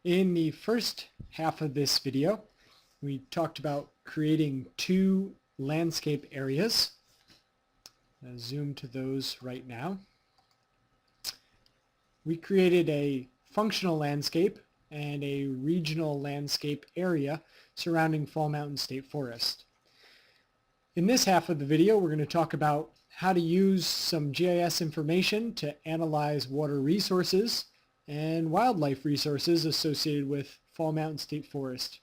In the first half of this video, we talked about creating two landscape areas. I'll zoom to those right now. We created a functional landscape and a regional landscape area surrounding Fall Mountain State Forest. In this half of the video, we're going to talk about how to use some GIS information to analyze water resources and wildlife resources associated with Fall Mountain State Forest,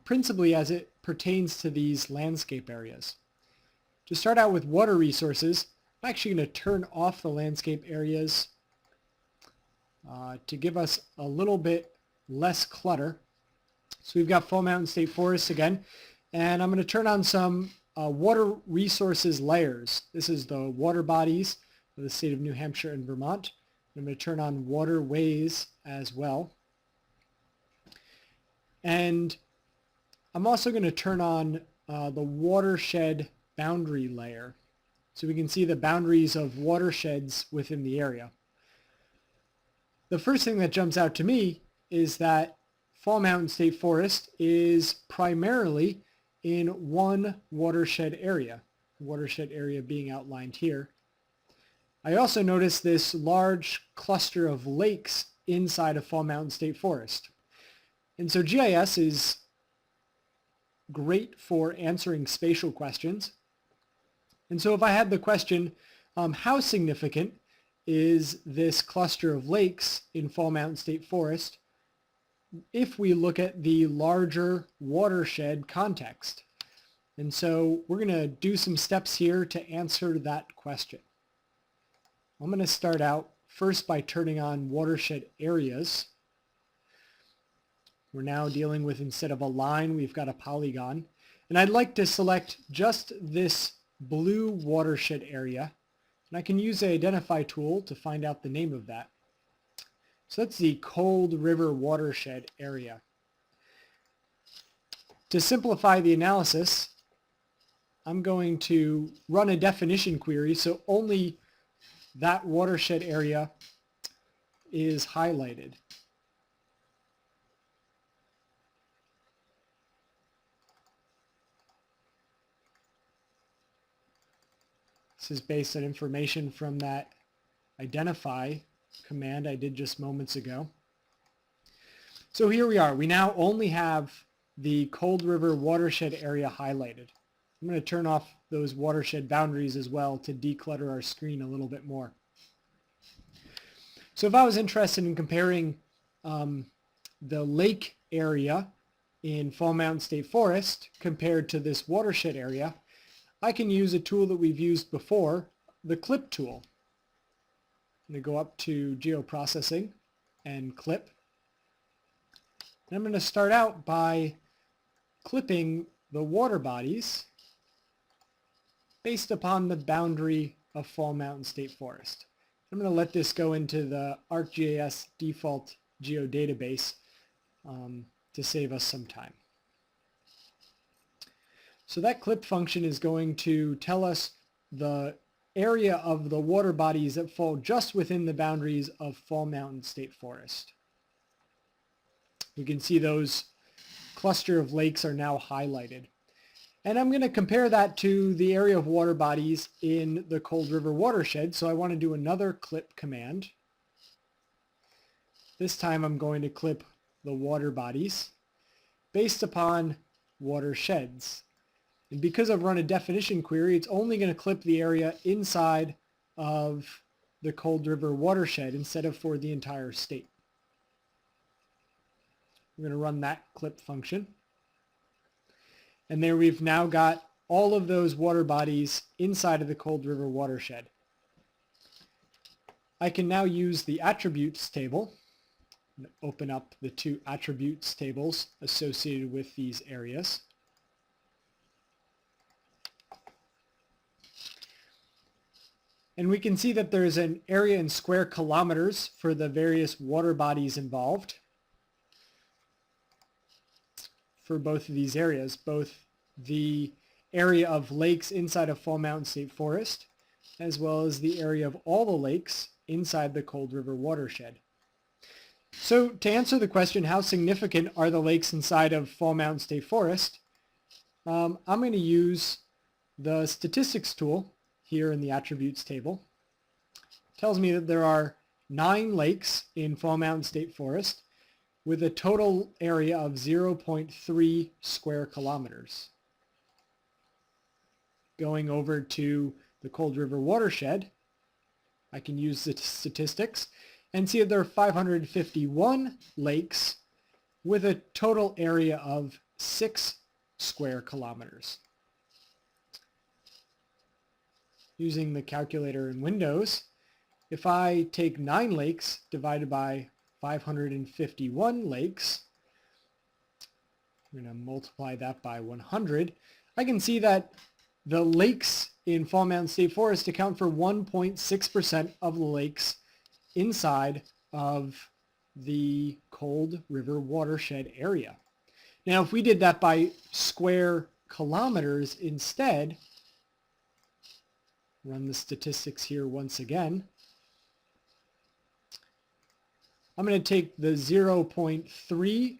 principally as it pertains to these landscape areas. To start out with water resources, I'm actually going to turn off the landscape areas to give us a little bit less clutter. So we've got Fall Mountain State Forest again, and I'm going to turn on some water resources layers. This is the water bodies of the state of New Hampshire and Vermont. I'm going to turn on waterways as well. And I'm also going to turn on the watershed boundary layer so we can see the boundaries of watersheds within the area. The first thing that jumps out to me is that Fall Mountain State Forest is primarily in one watershed area, the watershed area being outlined here. I also noticed this large cluster of lakes inside of Fall Mountain State Forest. And so GIS is great for answering spatial questions. And so if I had the question, how significant is this cluster of lakes in Fall Mountain State Forest if we look at the larger watershed context? And so we're going to do some steps here to answer that question. I'm going to start out first by turning on watershed areas. We're now dealing with, instead of a line, we've got a polygon. And I'd like to select just this blue watershed area. And I can use the identify tool to find out the name of that. So that's the Cold River watershed area. To simplify the analysis, I'm going to run a definition query so only that watershed area is highlighted. This is based on information from that identify command I did just moments ago. So here we are. We now only have the Cold River watershed area highlighted. I'm going to turn off those watershed boundaries as well to declutter our screen a little bit more. So if I was interested in comparing the lake area in Fall Mountain State Forest compared to this watershed area, I can use a tool that we've used before, the clip tool. I'm going to go up to geoprocessing and clip. And I'm going to start out by clipping the water bodies based upon the boundary of Fall Mountain State Forest. I'm going to let this go into the ArcGIS default geodatabase to save us some time. So that clip function is going to tell us the area of the water bodies that fall just within the boundaries of Fall Mountain State Forest. You can see those cluster of lakes are now highlighted. And I'm going to compare that to the area of water bodies in the Cold River watershed. So I want to do another clip command. This time I'm going to clip the water bodies based upon watersheds. And because I've run a definition query, it's only going to clip the area inside of the Cold River watershed instead of for the entire state. We're going to run that clip function. And there we've now got all of those water bodies inside of the Cold River watershed. I can now use the attributes table and open up the two attributes tables associated with these areas. And we can see that there's an area in square kilometers for the various water bodies involved for both of these areas, both the area of lakes inside of Fall Mountain State Forest, as well as the area of all the lakes inside the Cold River watershed. So to answer the question, how significant are the lakes inside of Fall Mountain State Forest, I'm going to use the statistics tool here in the attributes table. It tells me that there are 9 lakes in Fall Mountain State Forest with a total area of 0.3 square kilometers. Going over to the Cold River watershed, I can use the statistics and see that there are 551 lakes with a total area of 6 square kilometers. Using the calculator in Windows, if I take 9 lakes divided by 551 lakes, I'm going to multiply that by 100, I can see that the lakes in Fall Mountain State Forest account for 1.6% of the lakes inside of the Cold River watershed area. Now, if we did that by square kilometers instead, run the statistics here once again, I'm going to take the 0.3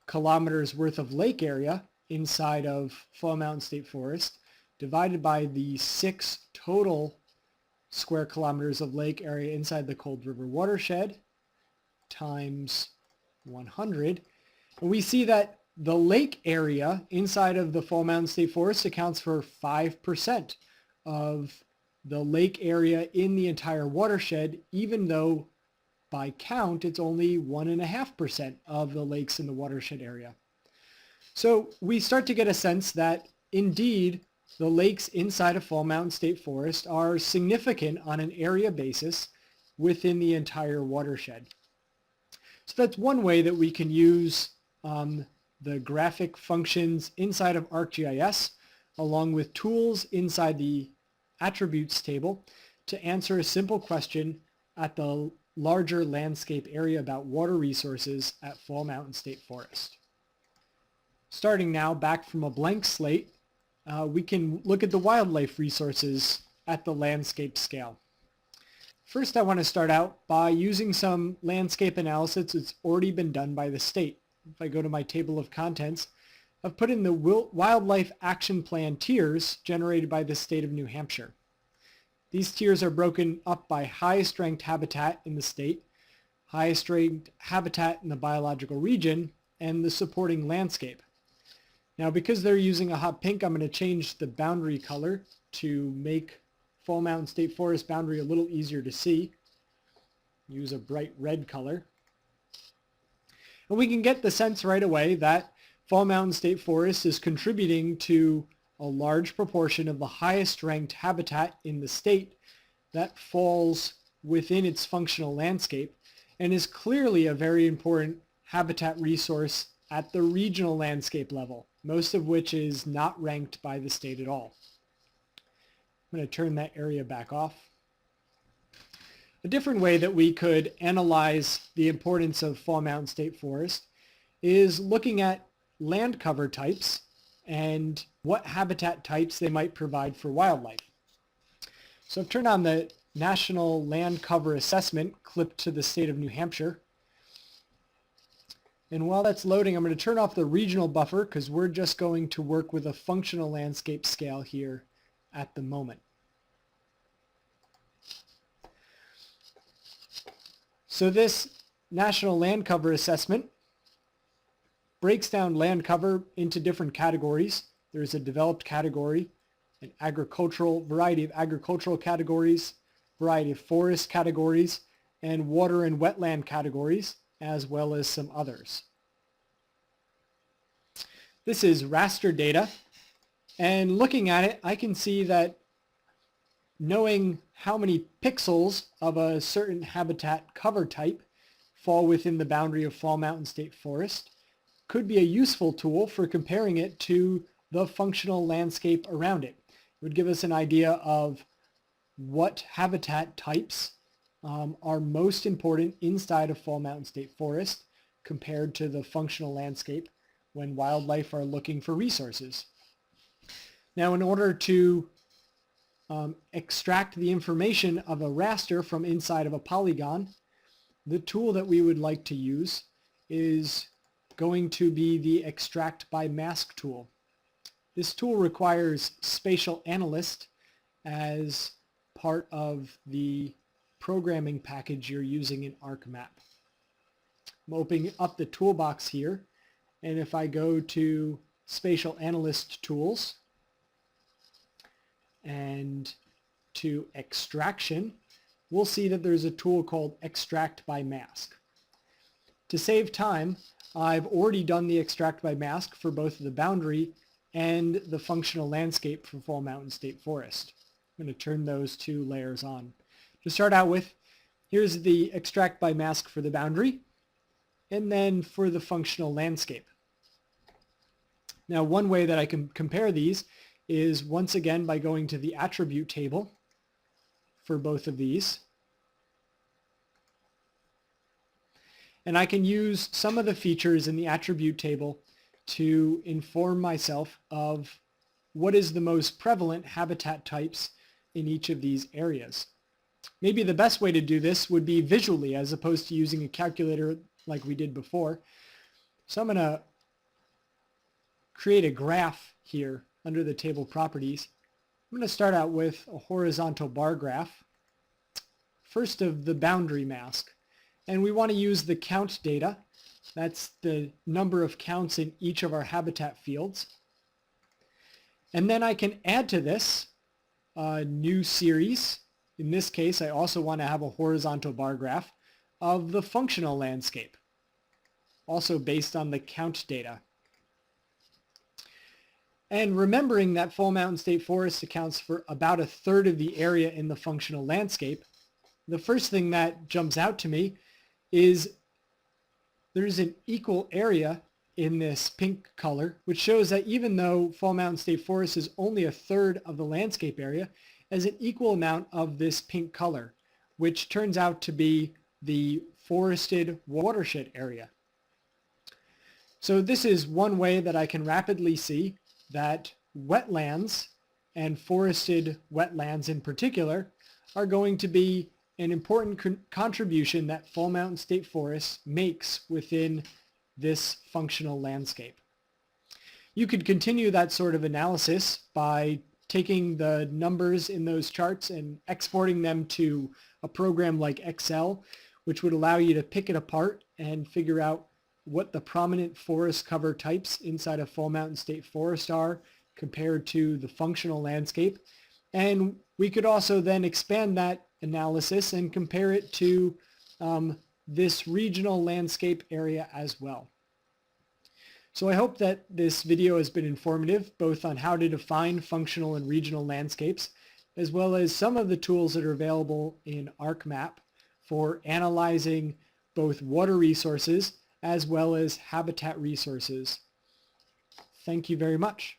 kilometers worth of lake area inside of Fall Mountain State Forest divided by the 6 total square kilometers of lake area inside the Cold River watershed times 100. And we see that the lake area inside of the Fall Mountain State Forest accounts for 5% of the lake area in the entire watershed, even though by count it's only 1.5% of the lakes in the watershed area. So we start to get a sense that indeed the lakes inside of Fall Mountain State Forest are significant on an area basis within the entire watershed. So that's one way that we can use the graphic functions inside of ArcGIS along with tools inside the attributes table to answer a simple question at the larger landscape area about water resources at Fall Mountain State Forest. Starting now back from a blank slate, we can look at the wildlife resources at the landscape scale. First, I want to start out by using some landscape analysis that's already been done by the state. If I go to my table of contents, I've put in the Wildlife Action Plan tiers generated by the state of New Hampshire. These tiers are broken up by highest ranked habitat in the state, highest ranked habitat in the biological region, and the supporting landscape. Now, because they're using a hot pink, I'm going to change the boundary color to make Fall Mountain State Forest boundary a little easier to see. Use a bright red color. And we can get the sense right away that Fall Mountain State Forest is contributing to a large proportion of the highest ranked habitat in the state that falls within its functional landscape and is clearly a very important habitat resource at the regional landscape level, most of which is not ranked by the state at all. I'm going to turn that area back off. A different way that we could analyze the importance of Fall Mountain State Forest is looking at land cover types and what habitat types they might provide for wildlife. So I've turned on the National Land Cover Assessment clipped to the state of New Hampshire. And while that's loading, I'm going to turn off the regional buffer because we're just going to work with a functional landscape scale here at the moment. So this National Land Cover Assessment breaks down land cover into different categories. There's a developed category, an agricultural, variety of agricultural categories, variety of forest categories, and water and wetland categories, as well as some others. This is raster data, and looking at it, I can see that knowing how many pixels of a certain habitat cover type fall within the boundary of Fall Mountain State Forest could be a useful tool for comparing it to the functional landscape around it. It would give us an idea of what habitat types are most important inside of Fall Mountain State Forest compared to the functional landscape when wildlife are looking for resources. Now, in order to extract the information of a raster from inside of a polygon, the tool that we would like to use is going to be the Extract by Mask tool. This tool requires Spatial Analyst as part of the programming package you're using in ArcMap. I'm opening up the toolbox here, and if I go to Spatial Analyst Tools and to Extraction, we'll see that there's a tool called Extract by Mask. To save time, I've already done the Extract by Mask for both the boundary and the functional landscape for Fall Mountain State Forest. I'm going to turn those two layers on. To start out with, here's the Extract by Mask for the boundary, and then for the functional landscape. Now, one way that I can compare these is once again by going to the attribute table for both of these. And I can use some of the features in the attribute table to inform myself of what is the most prevalent habitat types in each of these areas. Maybe the best way to do this would be visually as opposed to using a calculator like we did before. So I'm going to create a graph here under the table properties. I'm going to start out with a horizontal bar graph, first of the boundary mask. And we want to use the count data. That's the number of counts in each of our habitat fields. And then I can add to this a new series. In this case, I also want to have a horizontal bar graph of the functional landscape, also based on the count data. And remembering that Fall Mountain State Forest accounts for about a third of the area in the functional landscape, the first thing that jumps out to me is there's an equal area in this pink color, which shows that even though Fall Mountain State Forest is only a third of the landscape area, has an equal amount of this pink color, which turns out to be the forested watershed area. So this is one way that I can rapidly see that wetlands, and forested wetlands in particular, are going to be an important contribution that Fall Mountain State Forest makes within this functional landscape. You could continue that sort of analysis by taking the numbers in those charts and exporting them to a program like Excel, which would allow you to pick it apart and figure out what the prominent forest cover types inside of Fall Mountain State Forest are compared to the functional landscape. And we could also then expand that analysis and compare it to this regional landscape area as well. So I hope that this video has been informative, both on how to define functional and regional landscapes, as well as some of the tools that are available in ArcMap for analyzing both water resources as well as habitat resources. Thank you very much.